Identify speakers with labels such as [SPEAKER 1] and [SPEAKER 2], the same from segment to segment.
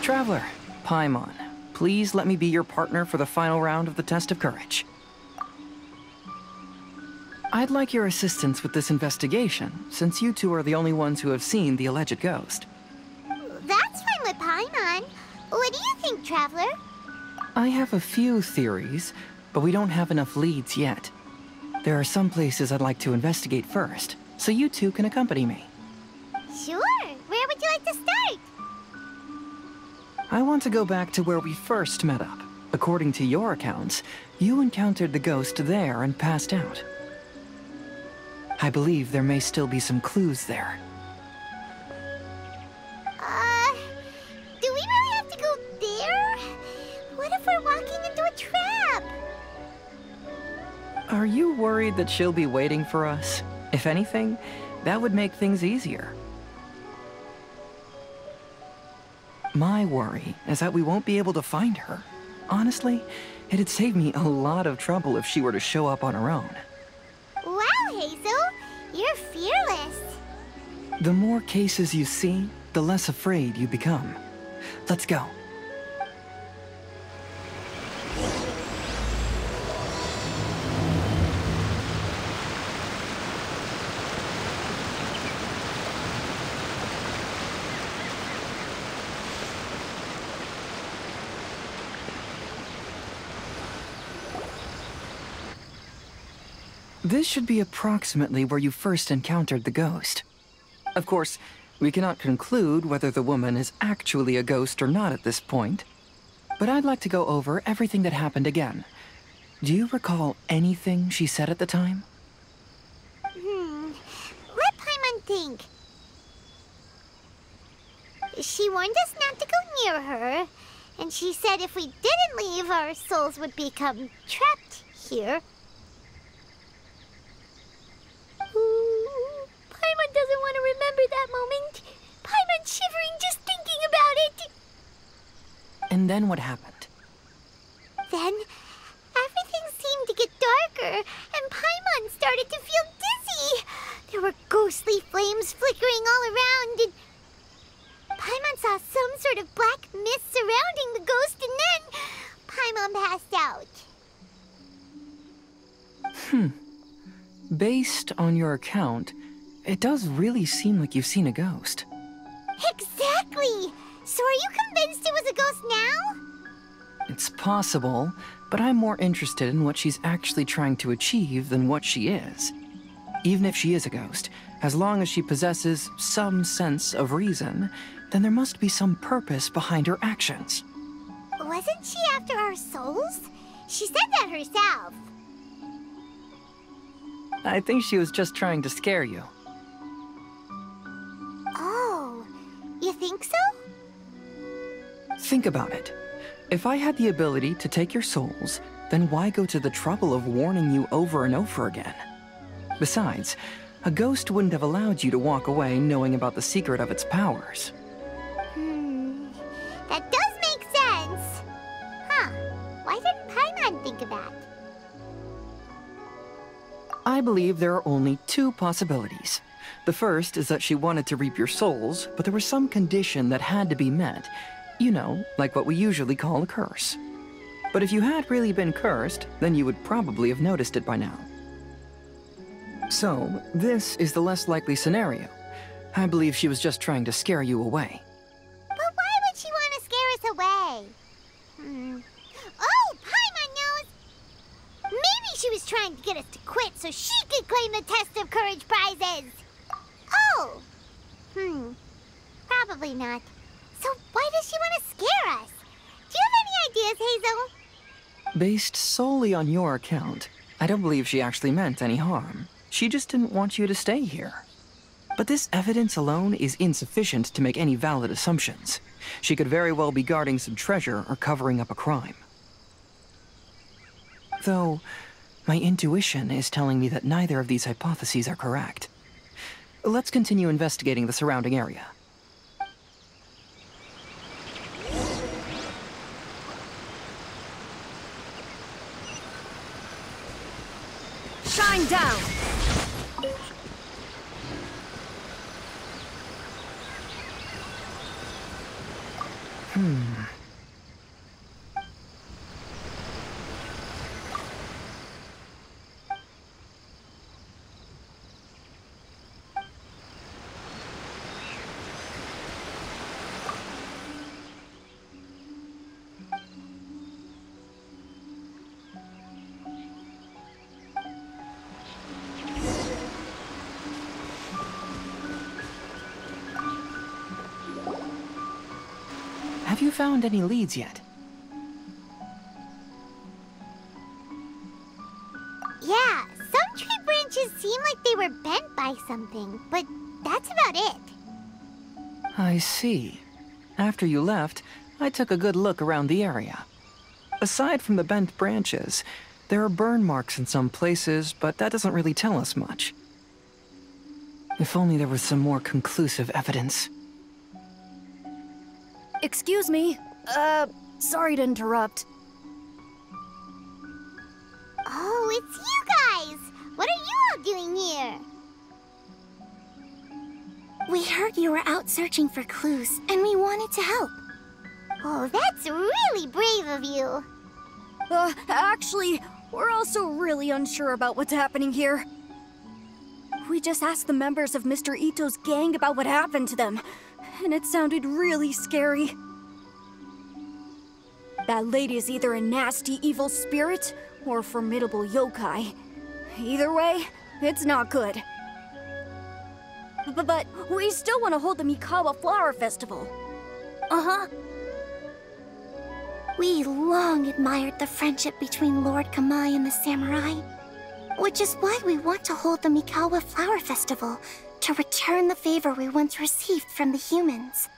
[SPEAKER 1] Traveler, Paimon, please let me be your partner for the final round of the test of courage. I'd like your assistance with this investigation, since you two are the only ones who have seen the alleged ghost.
[SPEAKER 2] That's fine with Paimon. What do you think, Traveler?
[SPEAKER 1] I have a few theories, but we don't have enough leads yet. There are some places I'd like to investigate first, so you two can accompany me.
[SPEAKER 2] Sure. Where would you like to start?
[SPEAKER 1] I want to go back to where we first met up. According to your accounts, you encountered the ghost there and passed out. I believe there may still be some clues there.
[SPEAKER 2] Do we really have to go there? What if we're walking into a trap?
[SPEAKER 1] Are you worried that she'll be waiting for us? If anything, that would make things easier. My worry is that we won't be able to find her. Honestly, it'd save me a lot of trouble if she were to show up on her own.
[SPEAKER 2] Wow, Hazel! You're fearless!
[SPEAKER 1] The more cases you see, the less afraid you become. Let's go. This should be approximately where you first encountered the ghost. Of course, we cannot conclude whether the woman is actually a ghost or not at this point, but I'd like to go over everything that happened again. Do you recall anything she said at the time?
[SPEAKER 2] Let Paimon think. She warned us not to go near her, and she said if we didn't leave, our souls would become trapped here. Paimon doesn't want to remember that moment. Paimon's shivering just thinking about it.
[SPEAKER 1] And then what happened?
[SPEAKER 2] Then, everything seemed to get darker, and Paimon started to feel dizzy. There were ghostly flames flickering all around, and Paimon saw some sort of black mist surrounding the ghost, and then Paimon passed out.
[SPEAKER 1] Based on your account, it does really seem like you've seen a ghost.
[SPEAKER 2] Exactly! So are you convinced it was a ghost now?
[SPEAKER 1] It's possible, but I'm more interested in what she's actually trying to achieve than what she is. Even if she is a ghost, as long as she possesses some sense of reason, then there must be some purpose behind her actions.
[SPEAKER 2] Wasn't she after our souls? She said that herself.
[SPEAKER 1] I think she was just trying to scare you.
[SPEAKER 2] Oh, you think so?
[SPEAKER 1] Think about it. If I had the ability to take your souls, then why go to the trouble of warning you over and over again? Besides, a ghost wouldn't have allowed you to walk away knowing about the secret of its powers.
[SPEAKER 2] That does make sense. Huh, why didn't Paimon think of that?
[SPEAKER 1] I believe there are only two possibilities. The first is that she wanted to reap your souls, but there was some condition that had to be met. You know, like what we usually call a curse. But if you had really been cursed, then you would probably have noticed it by now. So, this is the less likely scenario. I believe she was just trying to scare you away.
[SPEAKER 2] But why would she want to scare us away? Oh, Paimon knows! Maybe she was trying to get us to quit so she could claim the Test of Courage prizes! Oh! Probably not. So why does she want to scare us? Do you have any ideas, Hazel?
[SPEAKER 1] Based solely on your account, I don't believe she actually meant any harm. She just didn't want you to stay here. But this evidence alone is insufficient to make any valid assumptions. She could very well be guarding some treasure or covering up a crime. Though, My intuition is telling me that neither of these hypotheses are correct. Let's continue investigating the surrounding area.
[SPEAKER 3] Shine down!
[SPEAKER 1] Have you found any leads yet?
[SPEAKER 2] Yeah, some tree branches seem like they were bent by something, but that's about it.
[SPEAKER 1] I see. After you left, I took a good look around the area. Aside from the bent branches, there are burn marks in some places, but that doesn't really tell us much. If only there was some more conclusive evidence.
[SPEAKER 3] Excuse me. Sorry to interrupt.
[SPEAKER 2] Oh, it's you guys! What are you all doing here? We heard you were out searching for clues, and we wanted to help. Oh, that's really brave of you.
[SPEAKER 3] Actually, we're also really unsure about what's happening here. We just asked the members of Mr. Ito's gang about what happened to them, and it sounded really scary. That lady is either a nasty evil spirit or a formidable yokai. Either way, it's not good. But we still want to hold the Mikawa Flower Festival. Uh-huh.
[SPEAKER 2] We long admired the friendship between Lord Kamai and the samurai, which is why we want to hold the Mikawa Flower Festival to return the favor we once received from the humans.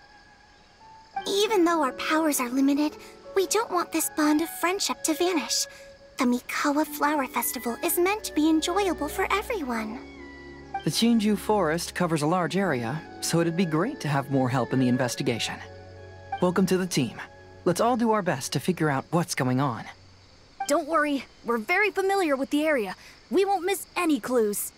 [SPEAKER 2] Even though our powers are limited, we don't want this bond of friendship to vanish. The Mikawa Flower Festival is meant to be enjoyable for everyone.
[SPEAKER 1] The Chinju Forest covers a large area, so it'd be great to have more help in the investigation. Welcome to the team. Let's all do our best to figure out what's going on.
[SPEAKER 3] Don't worry, we're very familiar with the area. We won't miss any clues.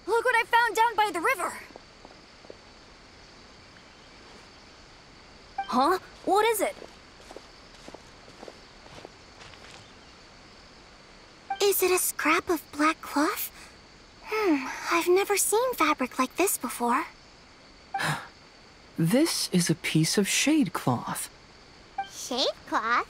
[SPEAKER 3] Look what I found down by the river! Huh? What is it?
[SPEAKER 2] Is it a scrap of black cloth? I've never seen fabric like this before.
[SPEAKER 1] This is a piece of shade cloth.
[SPEAKER 2] Shade cloth?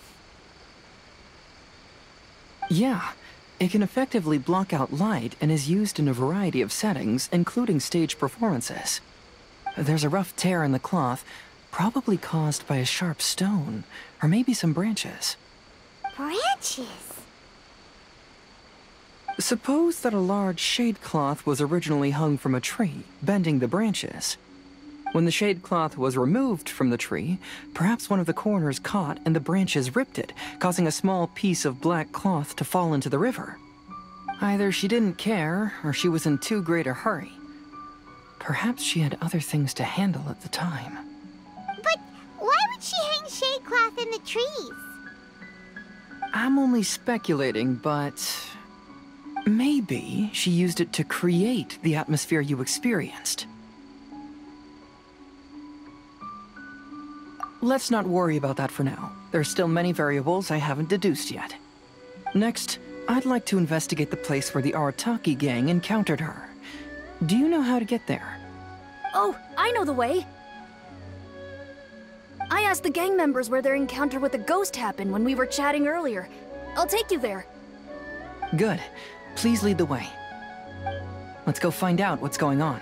[SPEAKER 1] Yeah, it can effectively block out light and is used in a variety of settings, including stage performances. There's a rough tear in the cloth, probably caused by a sharp stone, or maybe some branches.
[SPEAKER 2] Branches?
[SPEAKER 1] Suppose that a large shade cloth was originally hung from a tree, bending the branches. When the shade cloth was removed from the tree, perhaps one of the corners caught and the branches ripped it, causing a small piece of black cloth to fall into the river. Either she didn't care, or she was in too great a hurry. Perhaps she had other things to handle at the time.
[SPEAKER 2] But why would she hang shade cloth in the trees?
[SPEAKER 1] I'm only speculating, but maybe she used it to create the atmosphere you experienced. Let's not worry about that for now. There's still many variables I haven't deduced yet. Next, I'd like to investigate the place where the Arataki gang encountered her. Do you know how to get there?
[SPEAKER 3] Oh, I know the way. I asked the gang members where their encounter with the ghost happened when we were chatting earlier. I'll take you there.
[SPEAKER 1] Good. Please lead the way. Let's go find out what's going on.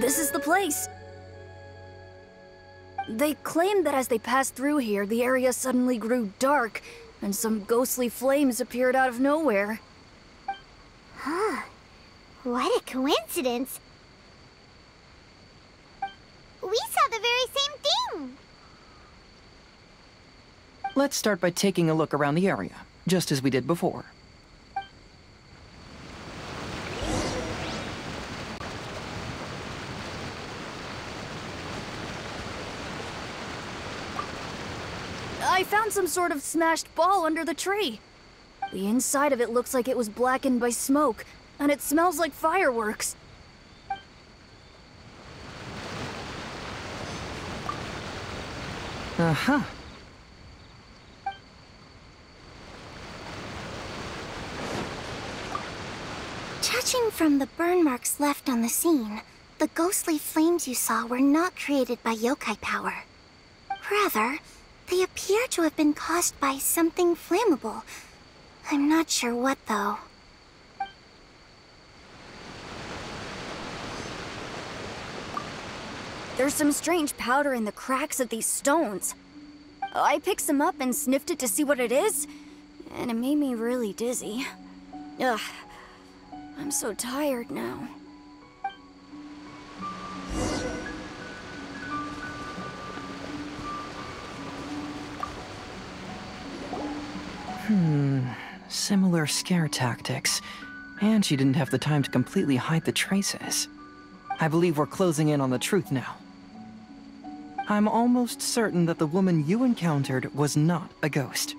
[SPEAKER 3] This is the place. They claimed that as they passed through here, the area suddenly grew dark, and some ghostly flames appeared out of nowhere.
[SPEAKER 2] Huh. What a coincidence. We saw the very same thing.
[SPEAKER 1] Let's start by taking a look around the area, just as we did before.
[SPEAKER 3] I found some sort of smashed ball under the tree. The inside of it looks like it was blackened by smoke, and it smells like fireworks.
[SPEAKER 1] Uh-huh.
[SPEAKER 2] Judging from the burn marks left on the scene, the ghostly flames you saw were not created by yokai power. Rather, they appear to have been caused by something flammable. I'm not sure what, though.
[SPEAKER 3] There's some strange powder in the cracks of these stones. I picked some up and sniffed it to see what it is, and it made me really dizzy. Ugh, I'm so tired now.
[SPEAKER 1] Similar scare tactics. And she didn't have the time to completely hide the traces. I believe we're closing in on the truth now. I'm almost certain that the woman you encountered was not a ghost.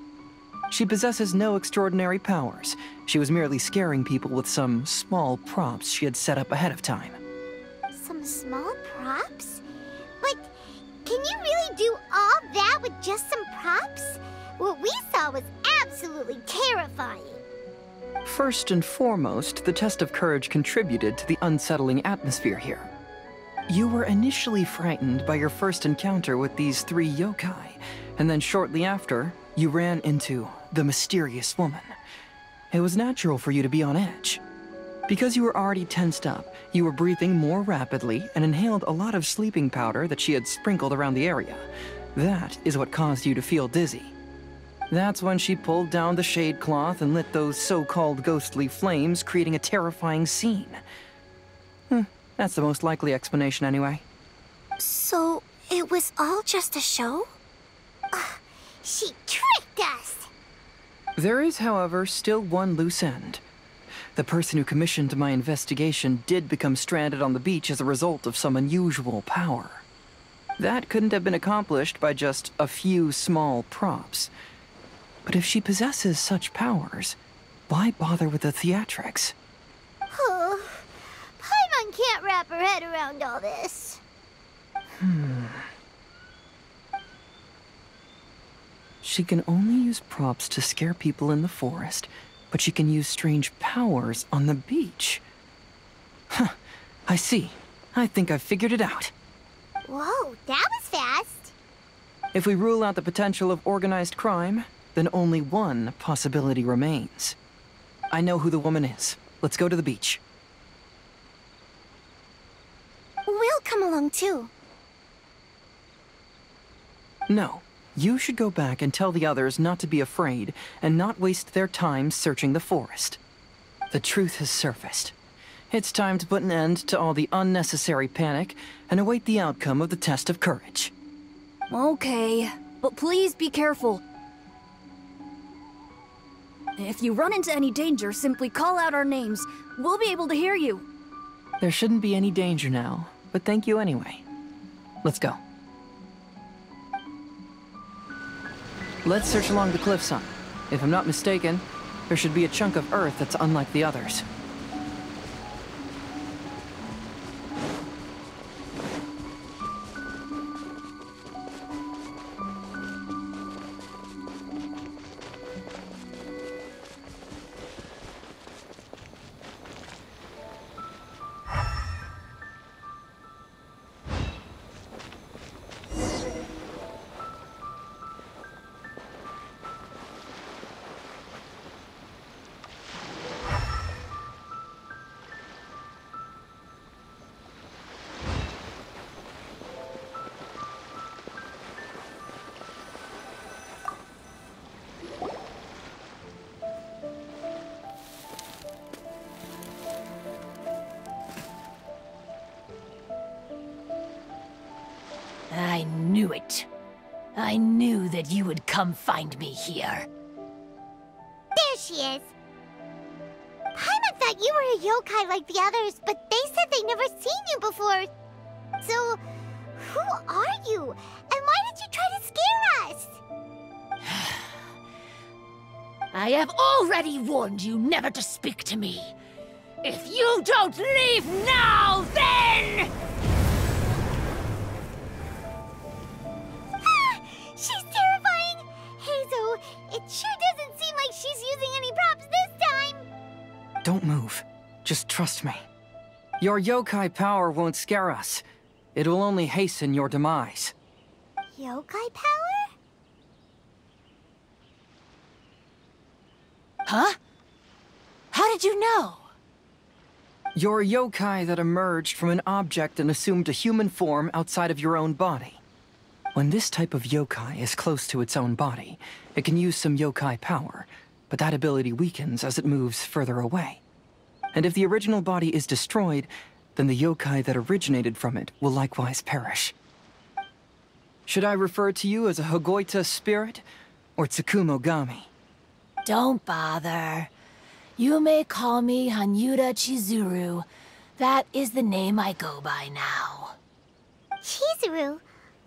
[SPEAKER 1] She possesses no extraordinary powers. She was merely scaring people with some small props she had set up ahead of time.
[SPEAKER 2] Some small props? But can you really do all that with just some props? What we saw was absolutely terrifying.
[SPEAKER 1] First and foremost, the test of courage contributed to the unsettling atmosphere here. You were initially frightened by your first encounter with these three yokai, and then shortly after, you ran into the mysterious woman. It was natural for you to be on edge. Because you were already tensed up, you were breathing more rapidly and inhaled a lot of sleeping powder that she had sprinkled around the area. That is what caused you to feel dizzy. That's when she pulled down the shade cloth and lit those so-called ghostly flames, creating a terrifying scene. That's the most likely explanation anyway.
[SPEAKER 2] So, it was all just a show? She tricked us!
[SPEAKER 1] There is, however, still one loose end. The person who commissioned my investigation did become stranded on the beach as a result of some unusual power. That couldn't have been accomplished by just a few small props. But if she possesses such powers, why bother with the theatrics?
[SPEAKER 2] Oh, Paimon can't wrap her head around all this.
[SPEAKER 1] She can only use props to scare people in the forest, but she can use strange powers on the beach. Huh, I see. I think I've figured it out.
[SPEAKER 2] Whoa, that was fast.
[SPEAKER 1] If we rule out the potential of organized crime, then only one possibility remains. I know who the woman is. Let's go to the beach.
[SPEAKER 2] We'll come along too.
[SPEAKER 1] No. You should go back and tell the others not to be afraid and not waste their time searching the forest. The truth has surfaced. It's time to put an end to all the unnecessary panic and await the outcome of the test of courage.
[SPEAKER 3] Okay, but please be careful. If you run into any danger, simply call out our names. We'll be able to hear you.
[SPEAKER 1] There shouldn't be any danger now, but thank you anyway. Let's go. Let's search along the cliffside. If I'm not mistaken, there should be a chunk of earth that's unlike the others.
[SPEAKER 4] I knew it. I knew that you would come find me here.
[SPEAKER 2] There she is. Paimon thought you were a yokai like the others, but they said they'd never seen you before. So, who are you? And why did you try to scare us?
[SPEAKER 4] I have already warned you never to speak to me. If you don't leave now, then...
[SPEAKER 2] She's terrifying! Hazel, it sure doesn't seem like she's using any props this time!
[SPEAKER 1] Don't move. Just trust me. Your yokai power won't scare us. It will only hasten your demise.
[SPEAKER 2] Yokai power?
[SPEAKER 4] Huh? How did you know?
[SPEAKER 1] You're a yokai that emerged from an object and assumed a human form outside of your own body. When this type of yokai is close to its own body, it can use some yokai power, but that ability weakens as it moves further away. And if the original body is destroyed, then the yokai that originated from it will likewise perish. Should I refer to you as a Hagoita spirit, or Tsukumogami?
[SPEAKER 4] Don't bother. You may call me Hanyuda Chizuru. That is the name I go by now.
[SPEAKER 2] Chizuru,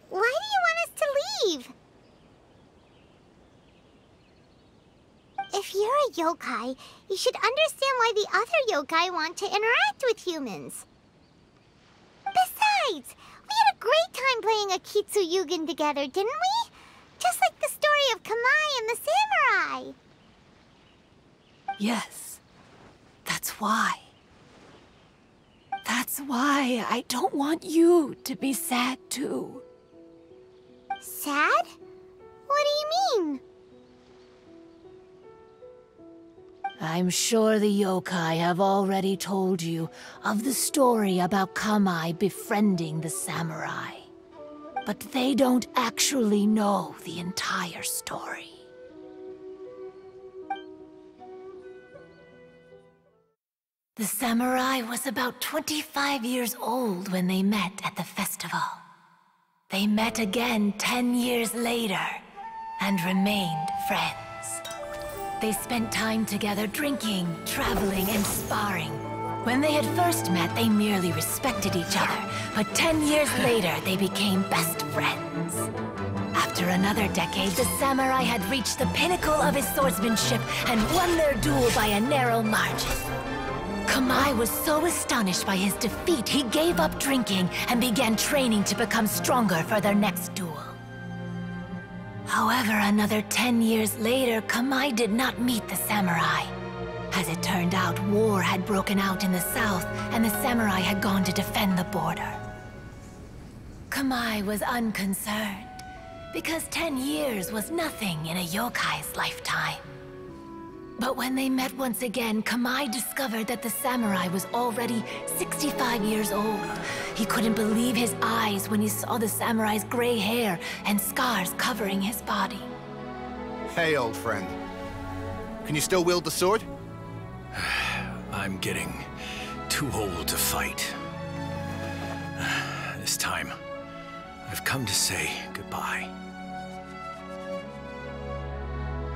[SPEAKER 2] why do you want us to leave? If you're a yokai, you should understand why the other yokai want to interact with humans. Besides, we had a great time playing Akitsu Yugen together, didn't we? Just like the story of Kamai and the samurai.
[SPEAKER 4] Yes, that's why. That's why I don't want you to be sad too.
[SPEAKER 2] Sad? What do you mean?
[SPEAKER 4] I'm sure the yokai have already told you of the story about Kamai befriending the samurai. But they don't actually know the entire story. The samurai was about 25 years old when they met at the festival. They met again 10 years later and remained friends. They spent time together drinking, traveling, and sparring. When they had first met, they merely respected each other, but 10 years later, they became best friends. After another decade, the samurai had reached the pinnacle of his swordsmanship and won their duel by a narrow margin. Kamai was so astonished by his defeat, he gave up drinking and began training to become stronger for their next duel. However, another 10 years later, Kamai did not meet the samurai. As it turned out, war had broken out in the south, and the samurai had gone to defend the border. Kamai was unconcerned, because 10 years was nothing in a yokai's lifetime. But when they met once again, Kamai discovered that the samurai was already 65 years old. He couldn't believe his eyes when he saw the samurai's gray hair and scars covering his body.
[SPEAKER 5] Hey, old friend. Can you still wield the sword?
[SPEAKER 6] I'm getting too old to fight. This time, I've come to say goodbye.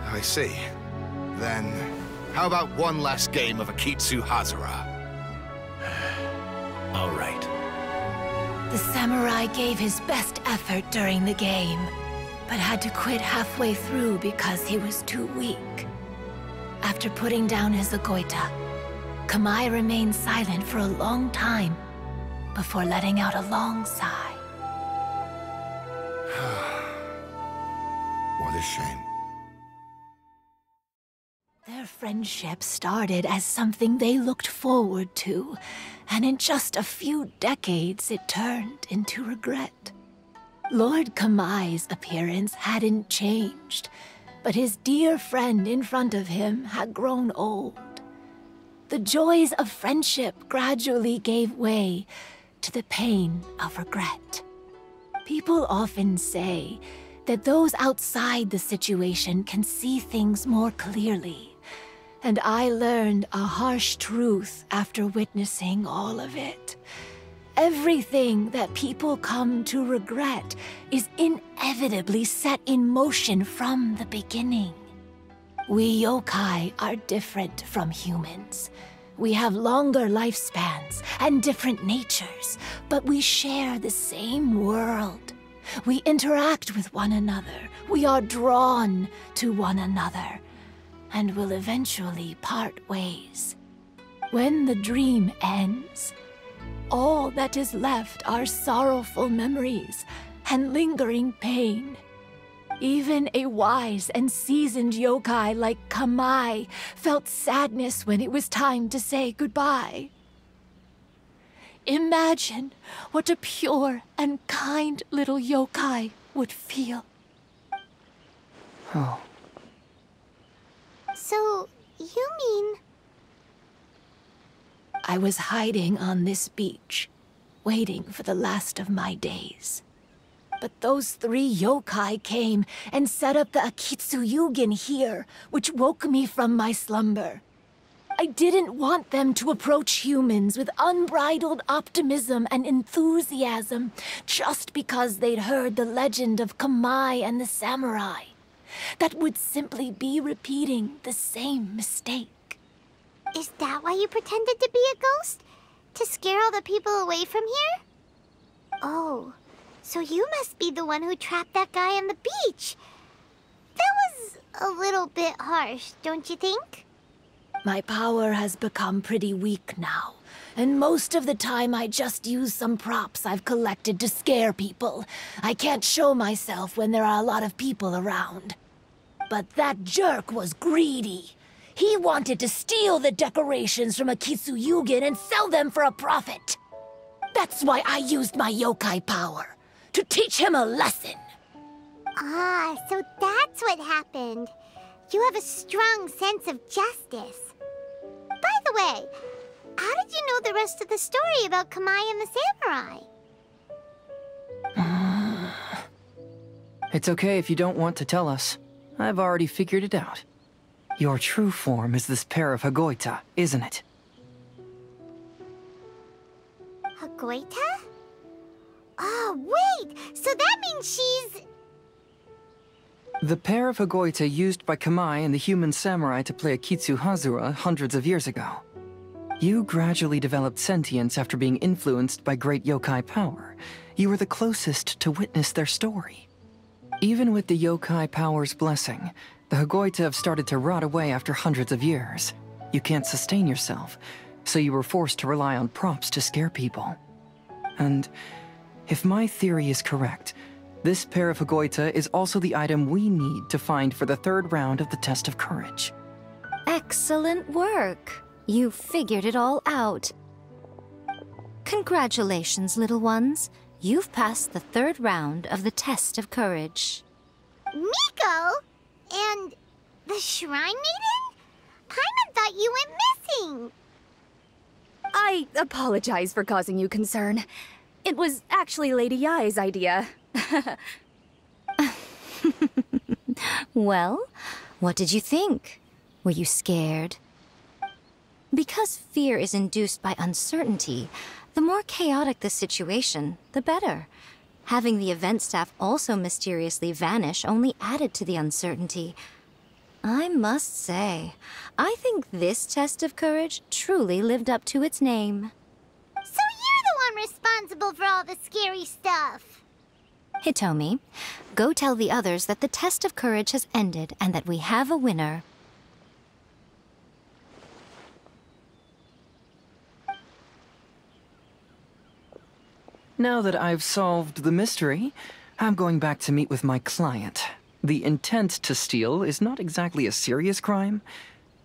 [SPEAKER 5] I see. Then, how about one last game of Akitsu Hazara?
[SPEAKER 6] All right.
[SPEAKER 4] The samurai gave his best effort during the game, but had to quit halfway through because he was too weak. After putting down his Agoita, Kamai remained silent for a long time before letting out a long sigh.
[SPEAKER 5] What a shame.
[SPEAKER 4] Their friendship started as something they looked forward to, and in just a few decades it turned into regret. Lord Kamai's appearance hadn't changed, but his dear friend in front of him had grown old. The joys of friendship gradually gave way to the pain of regret. People often say that those outside the situation can see things more clearly. And I learned a harsh truth after witnessing all of it. Everything that people come to regret is inevitably set in motion from the beginning. We yokai are different from humans. We have longer lifespans and different natures, but we share the same world. We interact with one another. We are drawn to one another, and will eventually part ways. When the dream ends, all that is left are sorrowful memories and lingering pain. Even a wise and seasoned yokai like Kamai felt sadness when it was time to say goodbye. Imagine what a pure and kind little yokai would feel.
[SPEAKER 1] Oh.
[SPEAKER 2] So, you mean...
[SPEAKER 4] I was hiding on this beach, waiting for the last of my days. But those 3 yokai came and set up the Akitsu Yugen here, which woke me from my slumber. I didn't want them to approach humans with unbridled optimism and enthusiasm just because they'd heard the legend of Kamai and the samurai. That would simply be repeating the same mistake.
[SPEAKER 2] Is that why you pretended to be a ghost? To scare all the people away from here? Oh, so you must be the one who trapped that guy on the beach. That was a little bit harsh, don't you think?
[SPEAKER 4] My power has become pretty weak now, and most of the time I just use some props I've collected to scare people. I can't show myself when there are a lot of people around. But that jerk was greedy. He wanted to steal the decorations from Akitsu Yugen and sell them for a profit. That's why I used my yokai power, to teach him a lesson.
[SPEAKER 2] Ah, so that's what happened. You have a strong sense of justice. By the way, how did you know the rest of the story about Kamai and the samurai?
[SPEAKER 1] It's okay if you don't want to tell us. I've already figured it out. Your true form is this pair of Hagoita, isn't it?
[SPEAKER 2] Hagoita? Oh, wait! So that means she's...
[SPEAKER 1] The pair of Hagoita used by Kamai and the human samurai to play Akitsu Hazura hundreds of years ago. You gradually developed sentience after being influenced by great yokai power. You were the closest to witness their story. Even with the yokai power's blessing, the Hagoita have started to rot away after hundreds of years. You can't sustain yourself, so you were forced to rely on props to scare people. And if my theory is correct, this pair of Hagoita is also the item we need to find for the 3rd round of the test of courage.
[SPEAKER 3] Excellent work. You figured it all out. Congratulations, little ones. You've passed the 3rd round of the test of courage.
[SPEAKER 2] Miko? And the Shrine Maiden? Paimon thought you went missing.
[SPEAKER 3] I apologize for causing you concern. It was actually Lady Yai's idea. Well, what did you think? Were you scared? Because fear is induced by uncertainty, the more chaotic the situation, the better. Having the event staff also mysteriously vanish only added to the uncertainty. I must say, I think this test of courage truly lived up to its name.
[SPEAKER 2] So you're the one responsible for all the scary stuff.
[SPEAKER 3] Hitomi, go tell the others that the test of courage has ended and that we have a winner.
[SPEAKER 1] Now that I've solved the mystery, I'm going back to meet with my client. The intent to steal is not exactly a serious crime,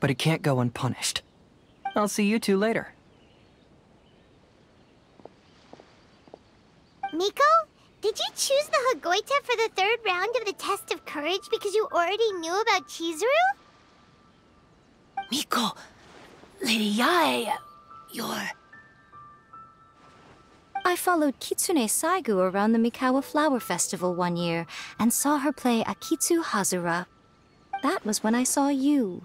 [SPEAKER 1] but it can't go unpunished. I'll see you two later.
[SPEAKER 2] Miko, did you choose the Hagoita for the 3rd round of the test of courage because you already knew about Chizuru?
[SPEAKER 4] Miko, Lady Yai, you're...
[SPEAKER 3] I followed Kitsune Saigu around the Mikawa Flower Festival one year and saw her play Akitsu Hazura. That was when I saw you.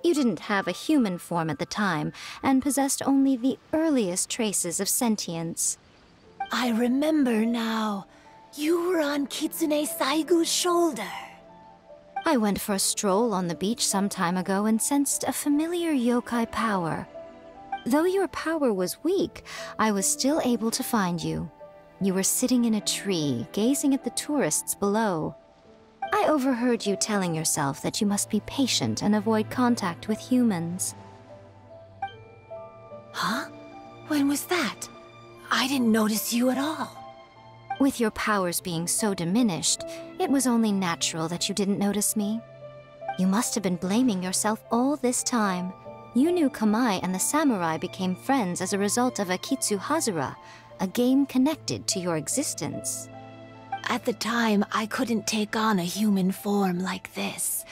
[SPEAKER 3] You didn't have a human form at the time and possessed only the earliest traces of sentience.
[SPEAKER 4] I remember now. You were on Kitsune Saigu's shoulder.
[SPEAKER 7] I went for a stroll on the beach some time ago and sensed a familiar yokai power. Though your power was weak, I was still able to find you. You were sitting in a tree, gazing at the tourists below. I overheard you telling yourself that you must be patient and avoid contact with humans.
[SPEAKER 4] Huh? When was that? I didn't notice you at all.
[SPEAKER 7] With your powers being so diminished, it was only natural that you didn't notice me. You must have been blaming yourself all this time. You knew Kamai and the samurai became friends as a result of Akitsu Hazura, a game connected to your existence.
[SPEAKER 4] At the time, I couldn't take on a human form like this.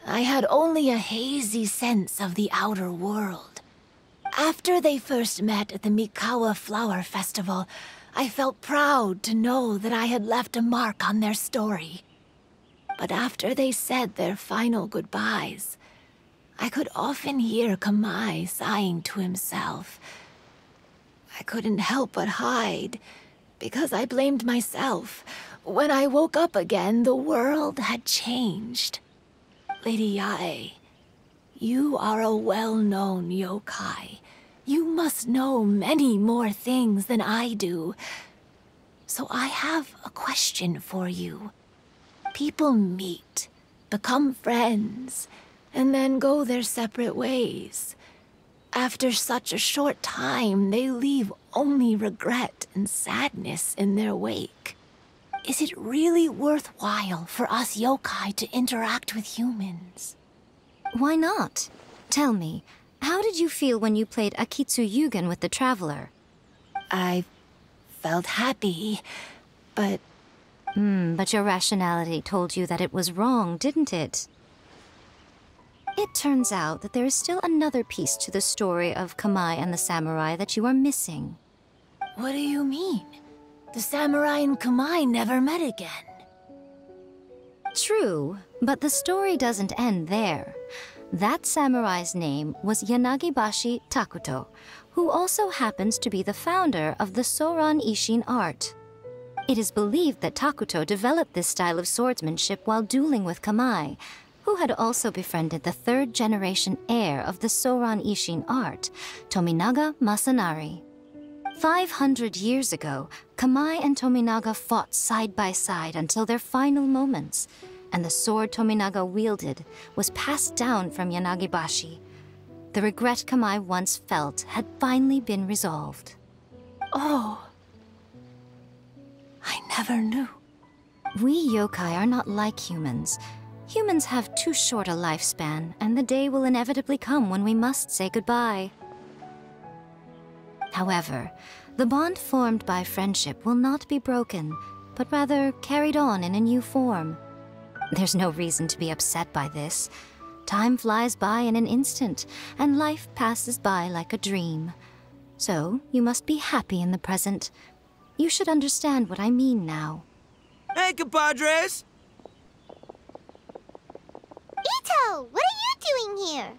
[SPEAKER 4] I had only a hazy sense of the outer world. After they first met at the Mikawa Flower Festival, I felt proud to know that I had left a mark on their story. But after they said their final goodbyes, I could often hear Kamai sighing to himself. I couldn't help but hide, because I blamed myself. When I woke up again, the world had changed. Lady Yae, you are a well-known yokai. You must know many more things than I do. So I have a question for you. People meet, become friends, and then go their separate ways. After such a short time, they leave only regret and sadness in their wake. Is it really worthwhile for us yokai to interact with humans?
[SPEAKER 7] Why not? Tell me, how did you feel when you played Akitsu Yugen with the Traveler?
[SPEAKER 4] I felt happy, but...
[SPEAKER 7] But your rationality told you that it was wrong, didn't it? It turns out that there is still another piece to the story of Kamai and the samurai that you are missing.
[SPEAKER 4] What do you mean? The samurai and Kamai never met again.
[SPEAKER 7] True, but the story doesn't end there. That samurai's name was Yanagibashi Takuto, who also happens to be the founder of the Soran Ishin art. It is believed that Takuto developed this style of swordsmanship while dueling with Kamai, who had also befriended the third-generation heir of the Soran Ishin art, Tominaga Masanari. 500 years ago, Kamai and Tominaga fought side by side until their final moments, and the sword Tominaga wielded was passed down from Yanagibashi. The regret Kamai once felt had finally been resolved.
[SPEAKER 4] Oh. I never knew.
[SPEAKER 7] We yokai are not like humans. Humans have too short a lifespan, and the day will inevitably come when we must say goodbye. However, the bond formed by friendship will not be broken, but rather carried on in a new form. There's no reason to be upset by this. Time flies by in an instant, and life passes by like a dream. So, you must be happy in the present. You should understand what I mean now.
[SPEAKER 8] Hey, compadres!
[SPEAKER 2] Ito, what are you doing here?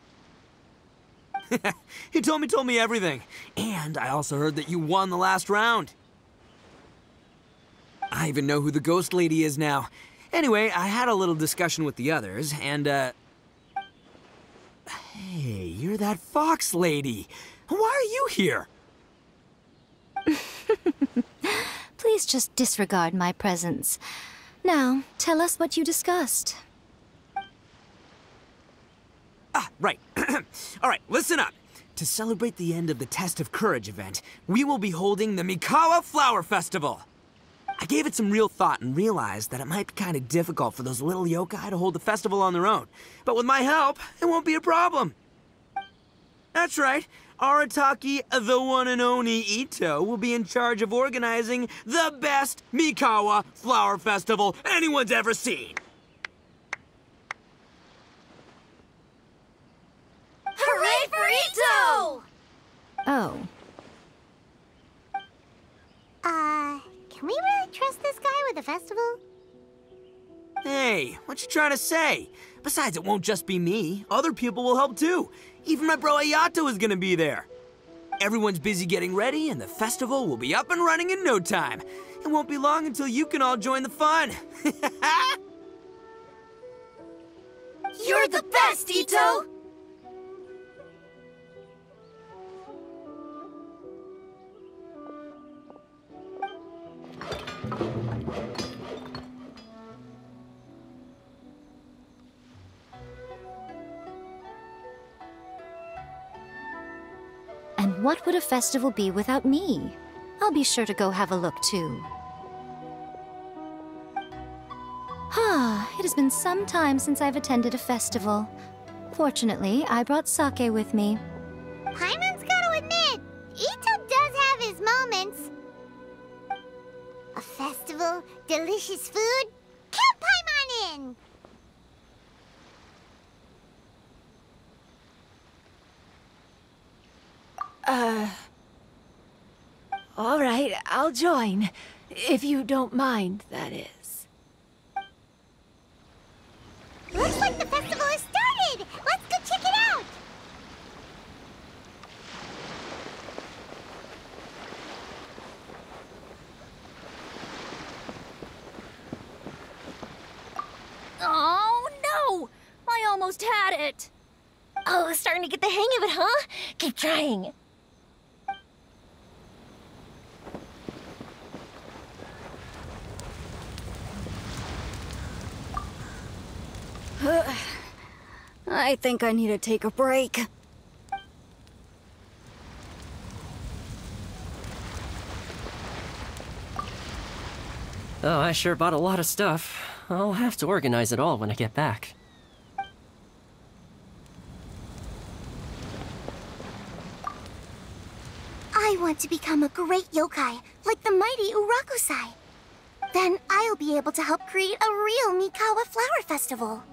[SPEAKER 8] He told me everything. And I also heard that you won the last round. I even know who the ghost lady is now. Anyway, I had a little discussion with the others, and, Hey, you're that fox lady. Why are you here?
[SPEAKER 7] Please just disregard my presence. Now, tell us what you discussed.
[SPEAKER 8] Ah, right. All right, listen up. To celebrate the end of the Test of Courage event, we will be holding the Mikawa Flower Festival. I gave it some real thought and realized that it might be kind of difficult for those little yokai to hold the festival on their own. But with my help, it won't be a problem. That's right. Arataki, the one and only Ito, will be in charge of organizing the best Mikawa Flower Festival anyone's ever seen.
[SPEAKER 3] Hooray for Ito!
[SPEAKER 7] Oh.
[SPEAKER 2] Can we really trust this guy with the festival?
[SPEAKER 8] Hey, what you trying to say? Besides, it won't just be me. Other people will help too. Even my bro Ayato is gonna be there. everyone's busy getting ready, and the festival will be up and running in no time. It won't be long until you can all join the fun.
[SPEAKER 3] You're the best, Ito!
[SPEAKER 7] And what would a festival be without me? I'll be sure to go have a look too. It has been some time since I've attended a festival. Fortunately, I brought sake with me.
[SPEAKER 2] Paimon's gotta admit, Ito does have his moments. A festival, delicious food, count Paimon in!
[SPEAKER 4] All right, I'll join. If you don't mind, that is.
[SPEAKER 2] Looks like the festival has started! Let's go check it out!
[SPEAKER 3] Oh, no! I almost had it!
[SPEAKER 9] Oh, starting to get the hang of it, huh? Keep trying.
[SPEAKER 3] I think I need to take a break.
[SPEAKER 10] Oh, I sure bought a lot of stuff. I'll have to organize it all when I get back.
[SPEAKER 2] I want to become a great yokai, like the mighty Urakusai. Then I'll be able to help create a real Mikawa flower festival.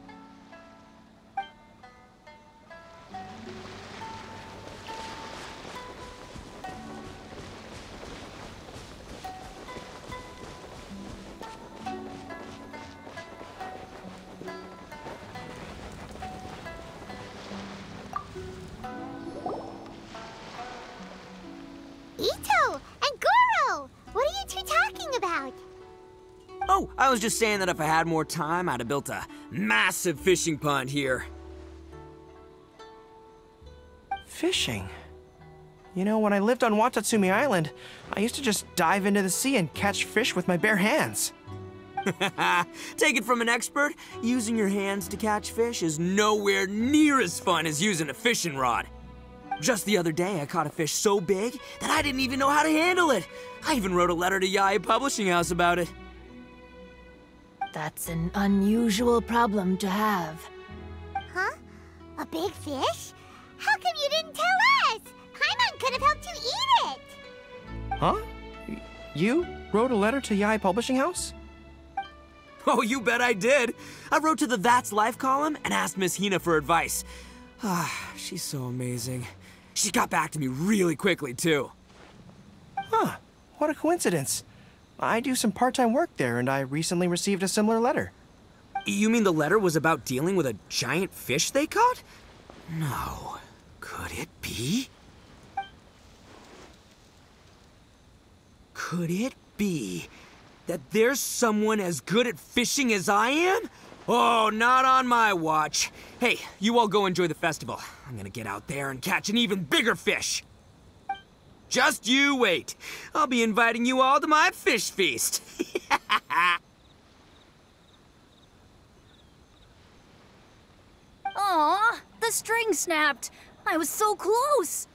[SPEAKER 2] Ito and Goro! What are you two talking about?
[SPEAKER 8] Oh, I was just saying that if I had more time, I'd have built a massive fishing pond here.
[SPEAKER 11] Fishing? You know, when I lived on Watatsumi Island, I used to just dive into the sea and catch fish with my bare hands.
[SPEAKER 8] Take it from an expert, using your hands to catch fish is nowhere near as fun as using a fishing rod. Just the other day, I caught a fish so big that I didn't even know how to handle it. I even wrote a letter to Yae Publishing House about it.
[SPEAKER 4] That's an unusual problem to have.
[SPEAKER 2] Huh? A big fish? How come you didn't tell us? Paimon could have helped you eat it!
[SPEAKER 11] Huh? You wrote a letter to Yae Publishing House?
[SPEAKER 8] Oh, you bet I did. I wrote to the That's Life column and asked Miss Hina for advice. She's so amazing. She got back to me really quickly, too.
[SPEAKER 11] Huh. What a coincidence. I do some part-time work there, and I recently received a similar letter.
[SPEAKER 8] You mean the letter was about dealing with a giant fish they caught? No. Could it be? Could it be that there's someone as good at fishing as I am? Oh, not on my watch. Hey, you all go enjoy the festival. I'm gonna get out there and catch an even bigger fish. Just you wait. I'll be inviting you all to my fish feast.
[SPEAKER 3] Aw, the string snapped. I was so close.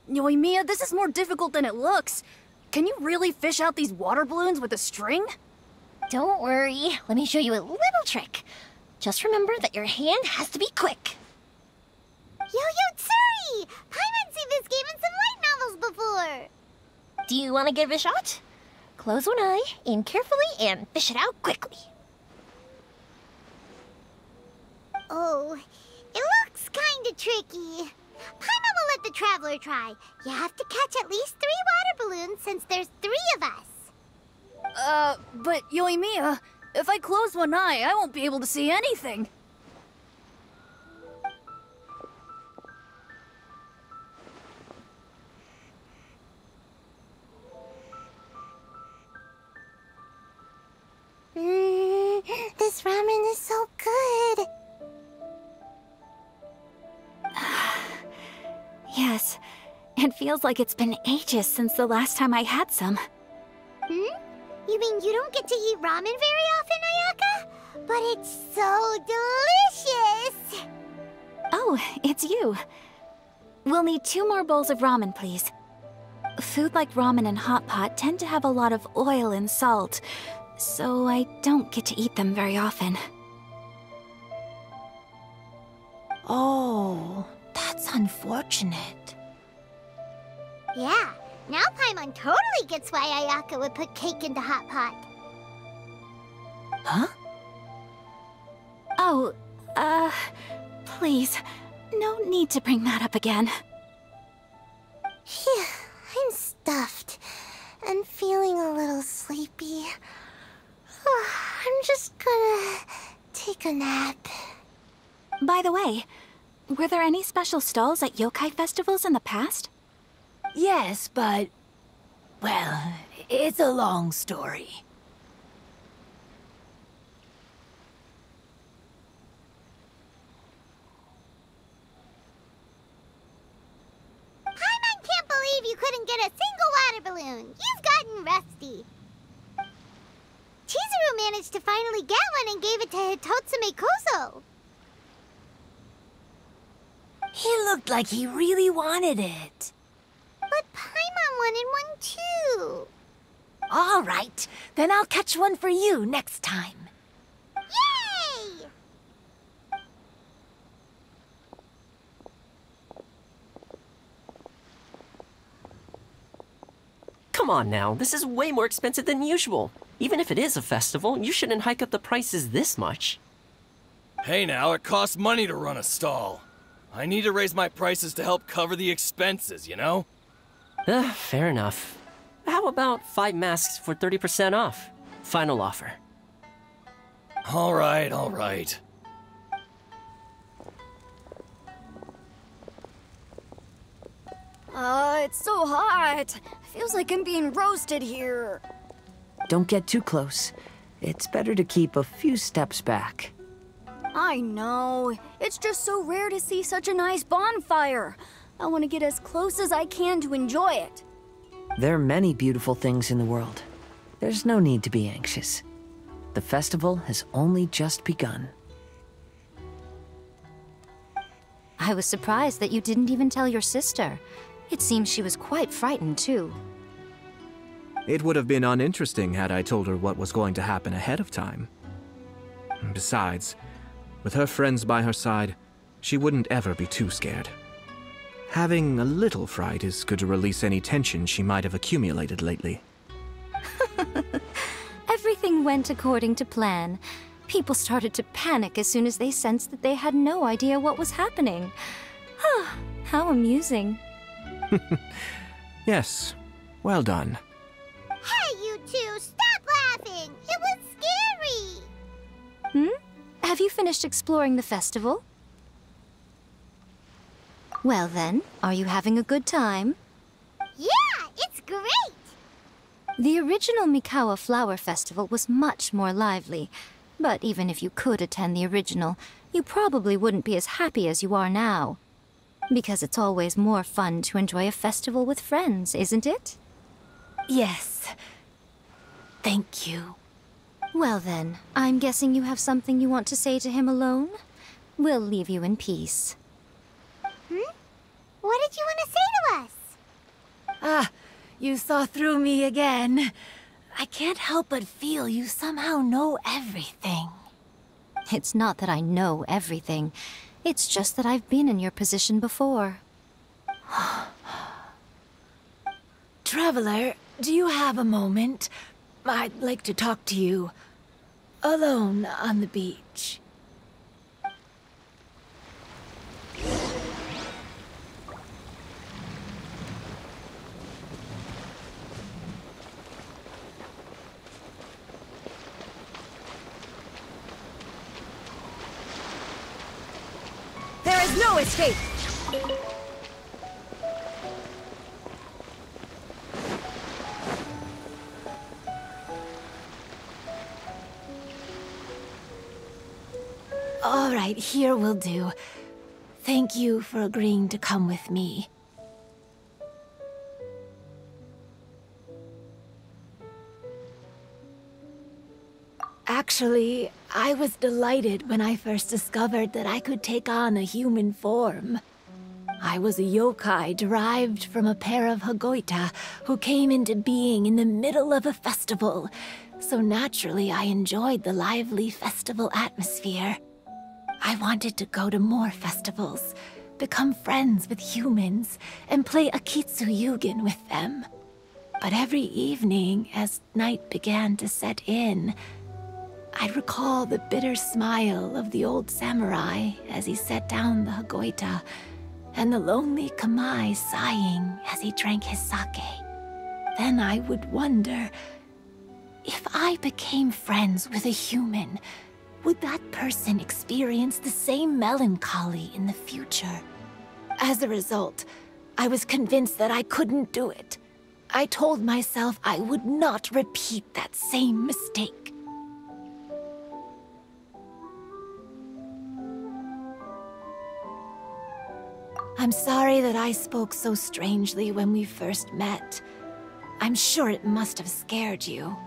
[SPEAKER 3] Yoimiya, this is more difficult than it looks. Can you really fish out these water balloons with a string?
[SPEAKER 9] Don't worry. Let me show you a little trick. Just remember that your hand has to be quick.
[SPEAKER 2] Yo-Yo Tsuri! Paimon's seen this game in some light novels before!
[SPEAKER 9] Do you want to give it a shot? Close one eye, aim carefully, and fish it out quickly.
[SPEAKER 2] Oh, it looks kinda tricky. Paimon will let the traveler try. You have to catch at least 3 water balloons since there's 3 of us.
[SPEAKER 3] But Yoimiya, if I close one eye, I won't be able to see anything.
[SPEAKER 2] This ramen is so good.
[SPEAKER 3] Yes, it feels like it's been ages since the last time I had some.
[SPEAKER 2] Hmm? You mean you don't get to eat ramen very often, Ayaka? But it's so delicious!
[SPEAKER 3] Oh, it's you. We'll need 2 more bowls of ramen, please. Food like ramen and hot pot tend to have a lot of oil and salt, so I don't get to eat them very often.
[SPEAKER 9] Oh, that's unfortunate.
[SPEAKER 2] Yeah, now Paimon totally gets why Ayaka would put cake into hot pot.
[SPEAKER 9] Huh?
[SPEAKER 3] Oh, please, no need to bring that up again.
[SPEAKER 2] Phew, I'm stuffed and feeling a little sleepy. I'm just gonna take a nap.
[SPEAKER 3] By the way, were there any special stalls at yokai festivals in the past?
[SPEAKER 4] Yes, but... well, it's a long story.
[SPEAKER 2] Paimon can't believe you couldn't get a single water balloon. You've gotten rusty. Chizuru managed to finally get one and gave it to Hitotsume Kozo.
[SPEAKER 4] He looked like he really wanted it.
[SPEAKER 2] But Paimon wanted one too.
[SPEAKER 4] All right, then I'll catch one for you next time.
[SPEAKER 2] Yay!
[SPEAKER 10] Come on now, this is way more expensive than usual. Even if it is a festival, you shouldn't hike up the prices this much.
[SPEAKER 12] Hey now, it costs money to run a stall. I need to raise my prices to help cover the expenses, you know?
[SPEAKER 10] Fair enough. How about 5 masks for 30% off? Final offer.
[SPEAKER 12] All right, all right.
[SPEAKER 3] It's so hot. Feels like I'm being roasted here.
[SPEAKER 13] Don't get too close. It's better to keep a few steps back.
[SPEAKER 3] I know. It's just so rare to see such a nice bonfire. I want to get as close as I can to enjoy it.
[SPEAKER 13] There are many beautiful things in the world. There's no need to be anxious. The festival has only just begun.
[SPEAKER 7] I was surprised that you didn't even tell your sister. It seems she was quite frightened, too.
[SPEAKER 6] It would have been uninteresting had I told her what was going to happen ahead of time. Besides, with her friends by her side, she wouldn't ever be too scared. Having a little fright is good to release any tension she might have accumulated lately.
[SPEAKER 7] Everything went according to plan. People started to panic as soon as they sensed that they had no idea what was happening. How amusing.
[SPEAKER 6] Yes, well done.
[SPEAKER 2] Hey, you two, stop laughing! It was scary!
[SPEAKER 7] Have you finished exploring the festival? Well then, are you having a good time?
[SPEAKER 2] Yeah, it's great!
[SPEAKER 7] The original Mikawa Flower Festival was much more lively, but even if you could attend the original, you probably wouldn't be as happy as you are now. Because it's always more fun to enjoy a festival with friends, isn't it?
[SPEAKER 4] Yes. Thank you.
[SPEAKER 7] Well then, I'm guessing you have something you want to say to him alone? We'll leave you in peace.
[SPEAKER 2] What did you want to say to us?
[SPEAKER 4] Ah, you saw through me again. I can't help but feel you somehow know everything.
[SPEAKER 7] It's not that I know everything. It's just that I've been in your position before.
[SPEAKER 4] Traveler, do you have a moment? I'd like to talk to you. Alone on the beach.
[SPEAKER 3] There is no escape!
[SPEAKER 4] All right, here will do. Thank you for agreeing to come with me. Actually, I was delighted when I first discovered that I could take on a human form. I was a yokai derived from a pair of Hagoita who came into being in the middle of a festival, so naturally I enjoyed the lively festival atmosphere. I wanted to go to more festivals, become friends with humans, and play Akitsu Yugen with them. But every evening, as night began to set in, I'd recall the bitter smile of the old samurai as he set down the Hagoita, and the lonely Kamai sighing as he drank his sake. Then I would wonder, if I became friends with a human, would that person experience the same melancholy in the future? As a result, I was convinced that I couldn't do it. I told myself I would not repeat that same mistake. I'm sorry that I spoke so strangely when we first met. I'm sure it must have scared you.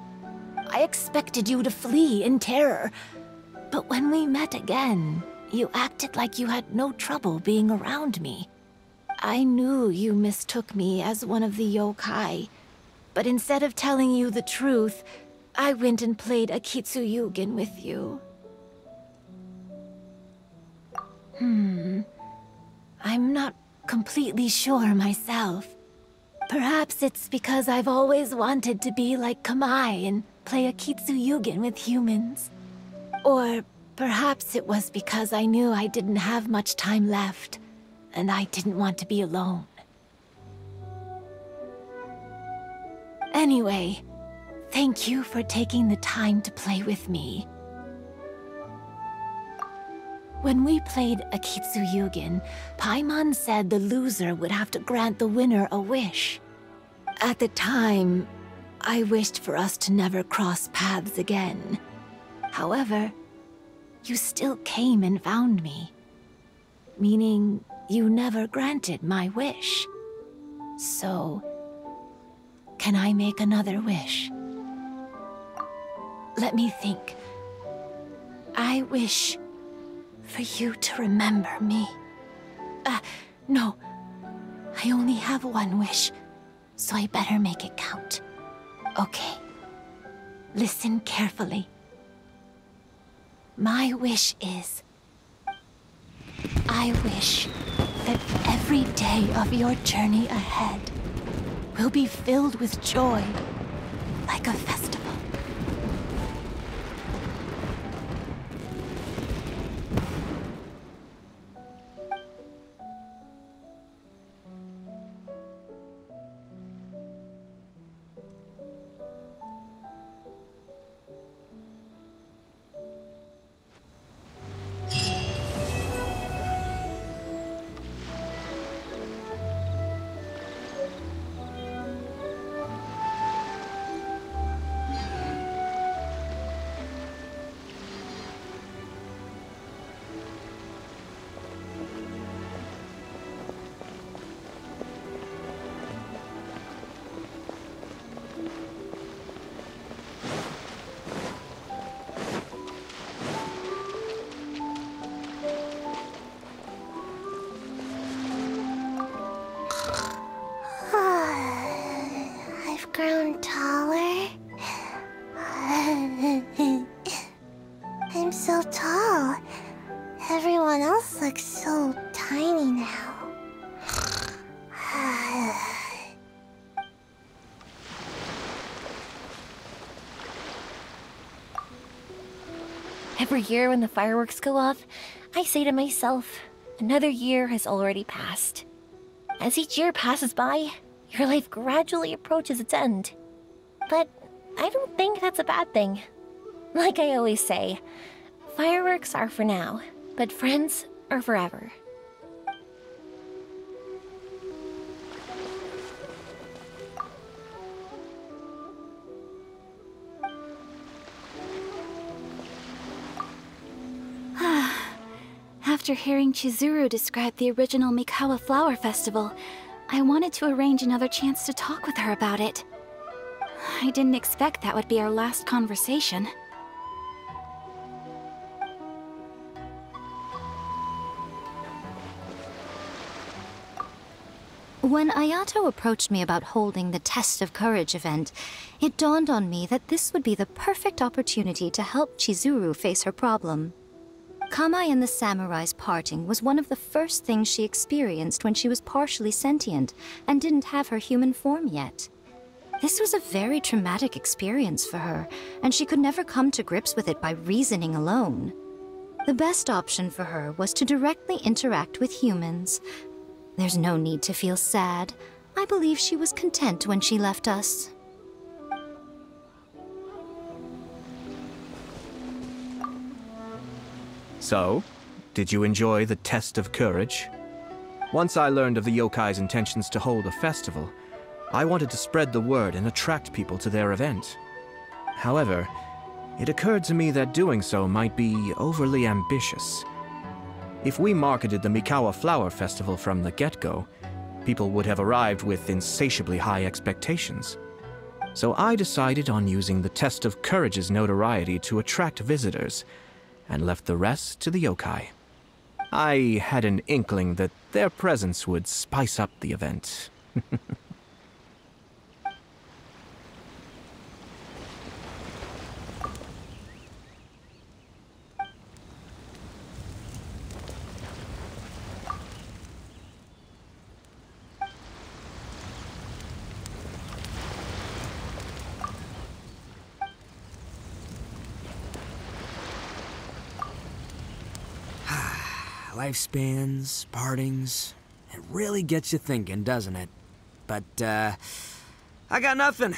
[SPEAKER 4] I expected you to flee in terror. But when we met again, you acted like you had no trouble being around me. I knew you mistook me as one of the yokai, but instead of telling you the truth, I went and played Akitsu Yugen with you. I'm not completely sure myself. Perhaps it's because I've always wanted to be like Kamai and play Akitsu Yugen with humans. Or perhaps it was because I knew I didn't have much time left, and I didn't want to be alone. Anyway, thank you for taking the time to play with me. When we played Akitsu Yugen, Paimon said the loser would have to grant the winner a wish. At the time, I wished for us to never cross paths again. However, you still came and found me, meaning you never granted my wish. So, can I make another wish? Let me think. I wish for you to remember me. No. I only have one wish, so I better make it count. Okay. Listen carefully. My wish is, I wish that every day of your journey ahead will be filled with joy, like a festival.
[SPEAKER 2] Grown taller. I'm so tall. Everyone else looks so tiny now.
[SPEAKER 9] Every year when the fireworks go off, I say to myself, another year has already passed. As each year passes by, your life gradually approaches its end. But I don't think that's a bad thing. Like I always say, fireworks are for now, but friends are forever.
[SPEAKER 14] After hearing Chizuru describe the original Mikawa Flower Festival, I wanted to arrange another chance to talk with her about it. I didn't expect that would be our last conversation.
[SPEAKER 7] When Ayato approached me about holding the Test of Courage event, it dawned on me that this would be the perfect opportunity to help Chizuru face her problem. Kamai and the samurai's parting was one of the first things she experienced when she was partially sentient and didn't have her human form yet. This was a very traumatic experience for her, and she could never come to grips with it by reasoning alone. The best option for her was to directly interact with humans. There's no need to feel sad. I believe she was content when she left us.
[SPEAKER 6] So, did you enjoy the Test of Courage? Once I learned of the yokai's intentions to hold a festival, I wanted to spread the word and attract people to their event. However, it occurred to me that doing so might be overly ambitious. If we marketed the Mikawa Flower Festival from the get-go, people would have arrived with insatiably high expectations. So I decided on using the Test of Courage's notoriety to attract visitors, and left the rest to the yokai. I had an inkling that their presence would spice up the event.
[SPEAKER 8] Lifespans, partings, it really gets you thinking, doesn't it? But, I got nothing.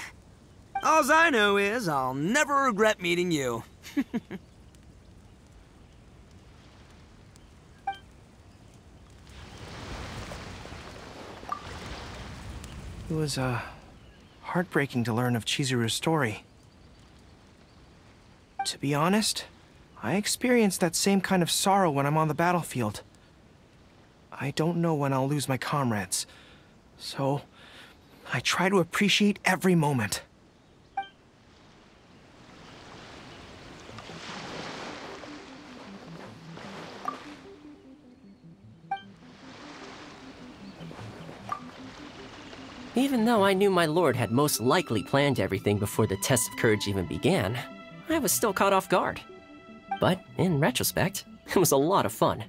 [SPEAKER 8] Alls I know is I'll never regret meeting you.
[SPEAKER 11] It was, heartbreaking to learn of Chizuru's story. To be honest, I experience that same kind of sorrow when I'm on the battlefield. I don't know when I'll lose my comrades, so I try to appreciate every moment.
[SPEAKER 10] Even though I knew my lord had most likely planned everything before the Test of Courage even began, I was still caught off guard. But, in retrospect, it was a lot of fun.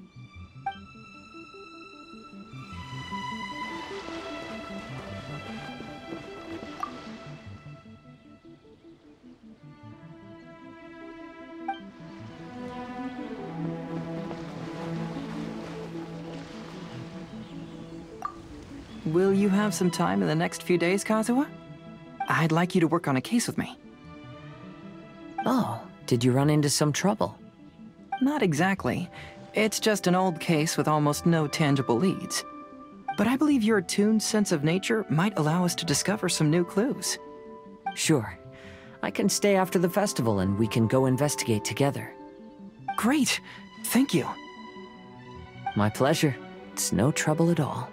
[SPEAKER 1] Will you have some time in the next few days, Kazuha? I'd like you to work on a case with me.
[SPEAKER 13] Oh, did you run into some trouble?
[SPEAKER 1] Not exactly. It's just an old case with almost no tangible leads. But I believe your attuned sense of nature might allow us to discover some new clues.
[SPEAKER 13] Sure. I can stay after the festival and we can go investigate together.
[SPEAKER 1] Great. Thank you.
[SPEAKER 13] My pleasure. It's no trouble at all.